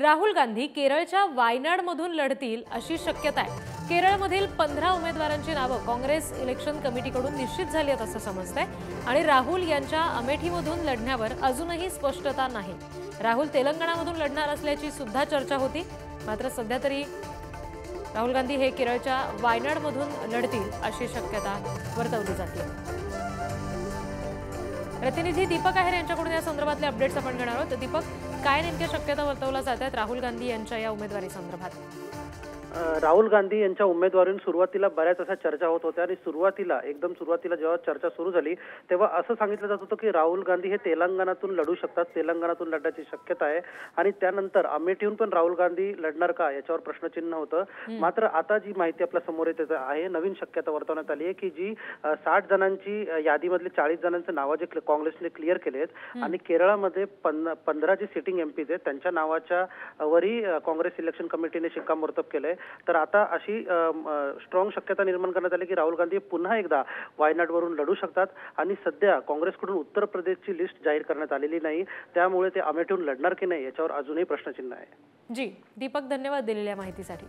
राहुल गांधी केरळच्या वायनाडमधून लढतील अशी शक्यता आहे। केरळमधील 15 उमेदवारांची नावं काँग्रेस इलेक्शन कमिटीकडून निश्चित झाली आहेत असं समजतंय आणि राहुल यांच्या अमेठीमधून लढण्यावर अजूनही स्पष्टता नाही। राहुल तेलंगणामधून लढणार असल्याची सुद्धा चर्चा होती, मात्र सध्या तरी राहुल गांधी हे केरळच्या वायनाडमधून लढतील अशी शक्यता वर्तवली जाते। प्रतिनिधी दीपक आहेर यांच्याकडून या संदर्भातले अपडेट्स आपण घेणार आहोत। दीपक, काय नेमक्या शक्यता वर्तवल्या जात आहेत राहुल गांधी यांच्या या उमेदवारी संदर्भात? राहुल गांधी यांच्या उमेदवारीवर सुरुवातीला बऱ्याच अशा चर्चा होत होत्या आणि एकदम सुरुवातीला जेव्हा चर्चा सुरू झाली तेव्हा असं सांगितलं जात होतं की राहुल गांधी हे तेलंगणातून लढू शकतात, तेलंगणातून लढण्याची शक्यता आहे आणि त्यानंतर अमेठीहून पण राहुल गांधी लढणार का याच्यावर प्रश्नचिन्ह होतं। मात्र आता जी माहिती आपल्या समोर येते आहे, नवीन शक्यता वर्तवण्यात आली आहे की जी 60 जणांची यादीमधले 40 जणांचे नाव जे काँग्रेसने क्लिअर केले आहेत आणि केरळमध्ये 15 जे सिटिंग एमपीज आहेत त्यांच्या नावाच्या वरही काँग्रेस इलेक्शन कमिटीने शिक्कामोर्तब केलंय। तर आता अशी स्ट्रॉंग शक्यता निर्माण करण्यात आली की राहुल गांधी पुन्हा एकदा वायनाडवरून लढू शकतात आणि सध्या काँग्रेसकडून उत्तर प्रदेशची लिस्ट जाहीर करण्यात आलेली नाही, त्यामुळे ते अमेठीहून लढणार की नाही याच्यावर अजूनही प्रश्नचिन्ह आहे। जी दीपक, धन्यवाद दिलेल्या माहितीसाठी।